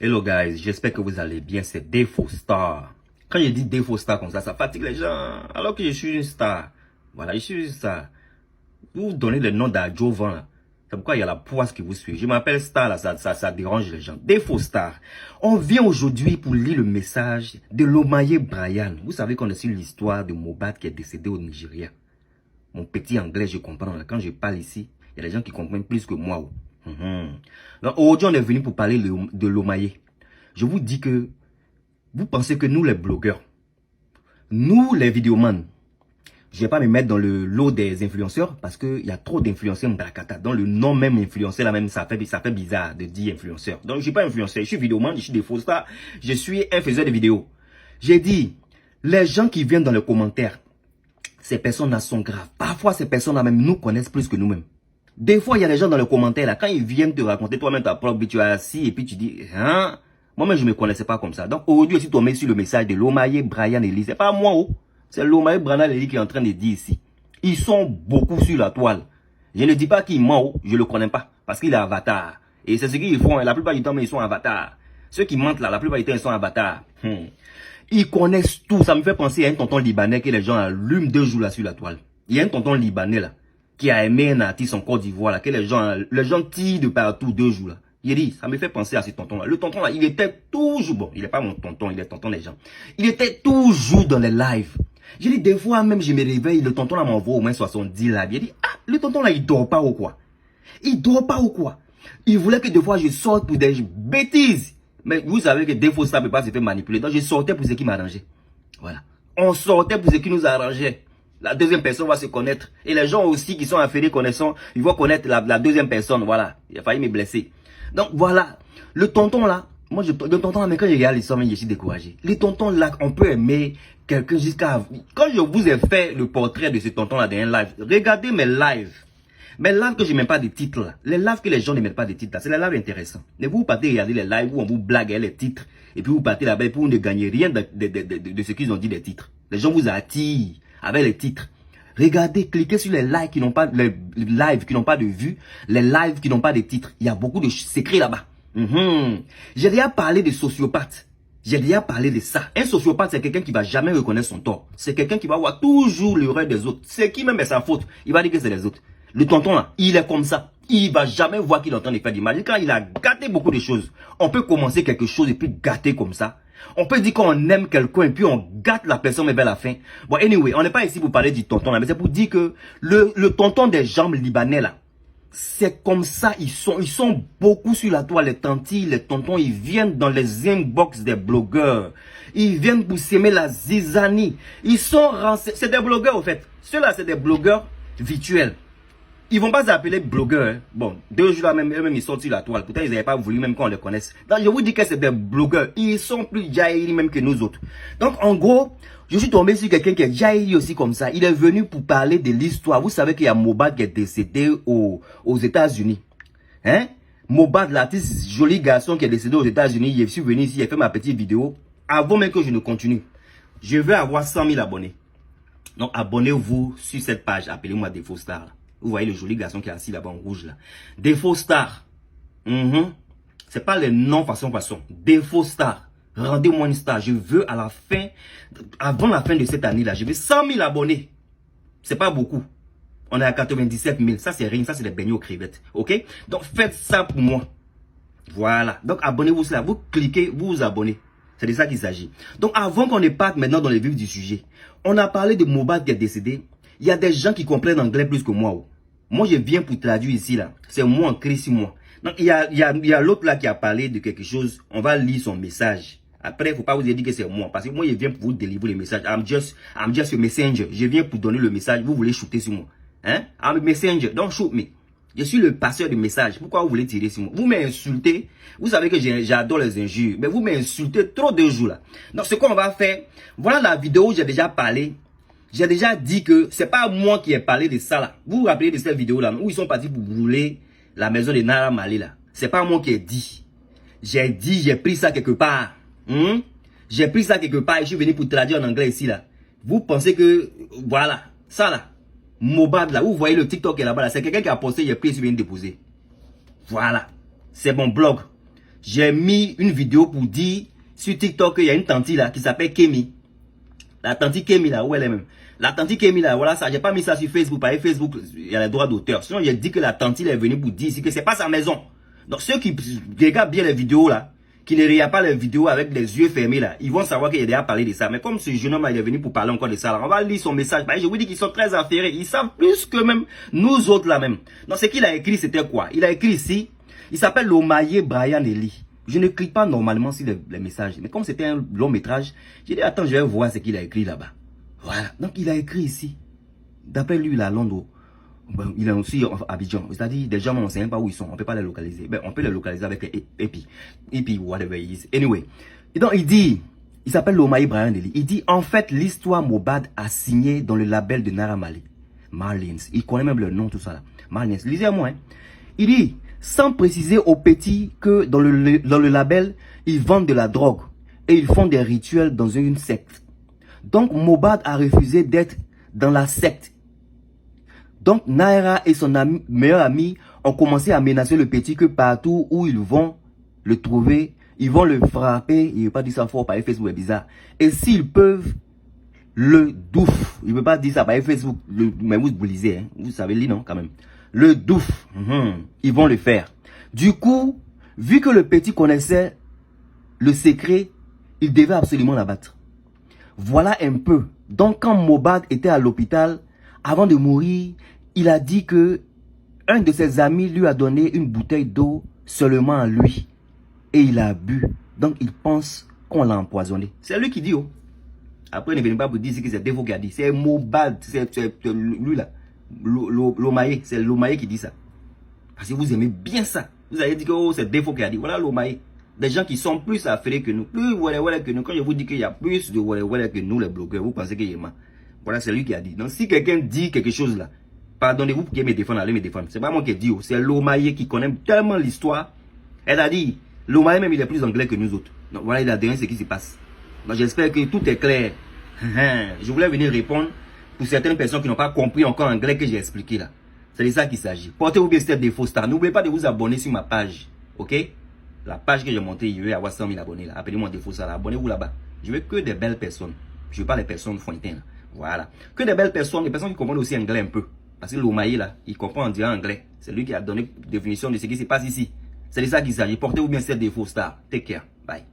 Hello guys, j'espère que vous allez bien, c'est Defo Star. Quand je dis Defo Star comme ça fatigue les gens, alors que je suis une star. Voilà, je suis une star. Vous donnez le nom d'Adjovan là. C'est pourquoi il y a la poisse qui vous suit. Je m'appelle Star là, ça dérange les gens. Defo Star. On vient aujourd'hui pour lire le message de Lomaye Brian. Vous savez qu'on est sur l'histoire de Mohbad qui est décédé au Nigeria. Mon petit anglais, je comprends. Quand je parle ici, il y a des gens qui comprennent plus que moi. Donc aujourd'hui, on est venu pour parler de Lomaye. Je vous dis que vous pensez que nous les blogueurs, nous les vidéomans, je ne vais pas me mettre dans le lot des influenceurs parce qu'il y a trop d'influenceurs Mbrakata. Dans le nom même influenceur, là même, ça fait bizarre de dire influenceur. Donc je ne suis pas influenceur, je suis vidéoman, je suis des faux stars, je suis un faiseur de vidéos. J'ai dit, les gens qui viennent dans les commentaires, ces personnes-là sont graves. Parfois, ces personnes-là même nous connaissent plus que nous-mêmes. Des fois, il y a des gens dans les commentaires, là, quand ils viennent te raconter, toi-même ta propre vie, tu es assis et puis tu dis, hein, moi-même, je ne me connaissais pas comme ça. Donc, aujourd'hui, je suis tombé sur le message de Lomaye Brian Eli. C'est pas moi, oh. C'est Lomaye Brian Eli qui est en train de dire ici. Ils sont beaucoup sur la toile. Je ne dis pas qu'il ment, oh. Je ne le connais pas. Parce qu'il est avatar. Et c'est ce qu'ils font. Et la plupart du temps, mais ils sont avatars. Ceux qui mentent là, la plupart du temps, ils sont avatars. Ils connaissent tout. Ça me fait penser à un tonton libanais que les gens allument 2 jours là sur la toile. Il y a un tonton libanais là, qui a aimé un artiste en Côte d'Ivoire là, que les gens tirent de partout 2 jours là. Il dit, ça me fait penser à ce tonton là. Le tonton là, il était toujours, bon, il n'est pas mon tonton, il est tonton des gens. Il était toujours dans les lives. J'ai dit, des fois même, je me réveille, le tonton là m'envoie au moins 70 lives. Il dit, ah, le tonton là, il dort pas ou quoi? Il dort pas ou quoi? Il voulait que des fois je sorte pour des bêtises. Mais vous savez que des fois ça ne peut pas se faire manipuler. Donc je sortais pour ce qui m'arrangeait. Voilà. On sortait pour ce qui nous arrangeait. La deuxième personne va se connaître. Et les gens aussi qui sont afférés connaissant, ils vont connaître la deuxième personne. Voilà. Il a failli me blesser. Donc voilà. Le tonton là, moi le tonton là, mais quand je regarde l'histoire, je suis découragé. Les tontons là, on peut aimer quelqu'un jusqu'à... Quand je vous ai fait le portrait de ce tonton là dans un live, regardez mes lives. Mais lives que je ne mets pas de titres là. Les lives que les gens ne mettent pas de titres là, c'est les lives intéressants. Mais vous partez regarder les lives où on vous blague les titres. Et puis vous partez là-bas et puis vous ne gagnez rien de ce qu'ils ont dit des titres. Les gens vous attirent avec les titres. Regardez, cliquez sur les lives qui n'ont pas de vues, les lives qui n'ont pas de titres. Il y a beaucoup de secrets là-bas. J'ai déjà parlé de sociopathes. J'ai déjà parlé de ça. Un sociopathe, c'est quelqu'un qui va jamais reconnaître son tort. C'est quelqu'un qui va voir toujours l'erreur des autres. C'est qui même est sa faute. Il va dire que c'est les autres. Le tonton là, il est comme ça. Il va jamais voir qu'il est en train de faire du mal. Quand il a gâté beaucoup de choses, on peut commencer quelque chose et puis gâter comme ça. On peut dire qu'on aime quelqu'un et puis on gâte la personne mais vers la fin. Bon, anyway, on n'est pas ici pour parler du tonton là, mais c'est pour dire que le tonton des jambes libanais là, c'est comme ça, ils sont beaucoup sur la toile, les tantilles, les tontons, ils viennent dans les inbox des blogueurs. Ils viennent pour s'aimer la zizanie. Ils sont c'est des blogueurs au fait. Ceux-là, c'est des blogueurs virtuels. Ils vont pas s'appeler blogueurs. Hein. Bon, 2 jours là même, ils sont sur la toile. Pourtant, ils n'avaient pas voulu même qu'on les connaisse. Donc, je vous dis que c'est des blogueurs. Ils sont plus jaillis même que nous autres. Donc, en gros, je suis tombé sur quelqu'un qui est jailli aussi comme ça. Il est venu pour parler de l'histoire. Vous savez qu'il y a Mohbad qui est décédé aux États-Unis. Hein? Mohbad, l'artiste, joli garçon qui est décédé aux États-Unis. Je suis venu ici, j'ai fait ma petite vidéo. Avant même que je ne continue, je veux avoir 100 000 abonnés. Donc, abonnez-vous sur cette page. Appelez-moi Defo Star. Vous voyez le joli garçon qui est assis là-bas en rouge là. Defo Star. C'est pas les noms façon. Defo Star. Rendez-moi une star. Je veux à la fin, avant la fin de cette année là, je veux 100 000 abonnés. C'est pas beaucoup. On est à 97 000. Ça c'est rien. Ça c'est des beignets aux crevettes. Ok? Donc faites ça pour moi. Voilà. Donc abonnez-vous là. Vous cliquez, vous vous abonnez. C'est de ça qu'il s'agit. Donc avant qu'on ne parte maintenant dans les vifs du sujet, on a parlé de Mohbad qui est décédé. Il y a des gens qui comprennent anglais plus que moi. Moi, je viens pour traduire ici, là. C'est moi en crise, moi. Donc, il y a l'autre là qui a parlé de quelque chose. On va lire son message. Après, il ne faut pas vous dire que c'est moi. Parce que moi, je viens pour vous délivrer le message. I'm just a messenger. Je viens pour donner le message. Vous voulez shooter sur moi. Hein? I'm a messenger. Don't shoot me. Je suis le passeur de message. Pourquoi vous voulez tirer sur moi? Vous m'insultez. Vous savez que j'adore les injures. Mais vous m'insultez trop de jours, là. Donc, ce qu'on va faire, voilà la vidéo où j'ai déjà parlé. J'ai déjà dit que c'est pas moi qui ai parlé de ça là. Vous vous rappelez de cette vidéo là où ils sont partis pour brûler la maison de Naira Marley là. C'est pas moi qui ai dit. J'ai pris ça quelque part. J'ai pris ça quelque part et je suis venu pour traduire en anglais ici là. Vous pensez que, voilà, ça là, Mohbad là, vous voyez le TikTok qui est là-bas là, c'est quelqu'un qui a posté, j'ai pris et je suis venu déposer. Voilà, c'est mon blog. J'ai mis une vidéo pour dire sur TikTok qu'il y a une tante là qui s'appelle Kemi. La tante Kemi là, où elle est même. La tante Kemi là, voilà ça. J'ai pas mis ça sur Facebook. Parce que Facebook, il y a les droits d'auteur. Sinon, j'ai dit que la tante est venue pour dire ici que c'est pas sa maison. Donc, ceux qui regardent bien les vidéos là, qui ne regardent pas les vidéos avec les yeux fermés là, ils vont savoir qu'il a déjà parlé de ça. Mais comme ce jeune homme là, il est venu pour parler encore de ça là, on va lire son message. Je vous dis qu'ils sont très affairés. Ils savent plus que même nous autres là même. Donc, ce qu'il a écrit, c'était quoi? Il a écrit ici, il s'appelle Lomaye Brian Eli. Je ne clique pas normalement sur les messages. Mais comme c'était un long métrage, j'ai dit, attends, je vais voir ce qu'il a écrit là-bas. Voilà. Donc, il a écrit ici. D'après lui, il est à Londres. Ben, il est aussi à Abidjan. C'est-à-dire, des gens, on ne sait même pas où ils sont. On ne peut pas les localiser. Ben, on peut les localiser avec EPI, whatever it is. Anyway. Et donc, il dit, il s'appelle Lomaye Brian Deli. Il dit, en fait, l'histoire Mohbad a signé dans le label de Naira Marlins. Il connaît même le nom, tout ça là. Marlins. Lisez-moi, hein. Il dit, sans préciser aux petits que dans le label, ils vendent de la drogue et ils font des rituels dans une secte. Donc, Mohbad a refusé d'être dans la secte. Donc, Naira et son meilleur ami ont commencé à menacer le petit que partout où ils vont le trouver, ils vont le frapper. Il ne veut pas dire ça fort, par Facebook est bizarre. Et s'ils peuvent, le douf. Il ne veut pas dire ça par Facebook, mais vous lisez, hein. Vous savez lire, non, quand même. Le douf, ils vont le faire. Du coup, vu que le petit connaissait le secret, il devait absolument l'abattre. Voilà un peu. Donc, quand Mohbad était à l'hôpital, avant de mourir, il a dit que un de ses amis lui a donné une bouteille d'eau seulement à lui. Et il a bu. Donc, il pense qu'on l'a empoisonné. C'est lui qui dit, oh. Après, ne venez pas vous dire que c'est Devo qui a dit. C'est Mohbad, c'est lui là. Lomaye, c'est Lomaye qui dit ça. Parce que vous aimez bien ça. Vous avez dit que oh, c'est Devo qui a dit. Voilà Lomaye. Des gens qui sont plus affairés que nous. Plus voilà que nous. Quand je vous dis qu'il y a plus de voilà que nous, les blogueurs, vous pensez qu'il y a mal. Voilà, c'est lui qui a dit. Donc, si quelqu'un dit quelque chose là, pardonnez-vous pour qu'il me défende, allez me défendre. C'est pas moi qui dis, c'est Lomaye qui connaît tellement l'histoire. Elle a dit, Lomaye même il est plus anglais que nous autres. Donc voilà, il a donné ce qui se passe. Donc j'espère que tout est clair. Je voulais venir répondre pour certaines personnes qui n'ont pas compris encore anglais que j'ai expliqué là. C'est de ça qu'il s'agit. Portez-vous bien cette défaut star. N'oubliez pas de vous abonner sur ma page. Ok? La page que j'ai montée, je vais avoir 100 000 abonnés là. Appelez-moi défaut star. Abonnez-vous là-bas. Je veux que des belles personnes. Je veux pas les personnes fointaines. Voilà. Que des belles personnes, des personnes qui comprennent aussi anglais un peu. Parce que Lomaye là, il comprend en disant anglais. C'est lui qui a donné définition de ce qui se passe ici. C'est de ça qu'il s'agit. Portez-vous bien cette défaut star. Take care. Bye.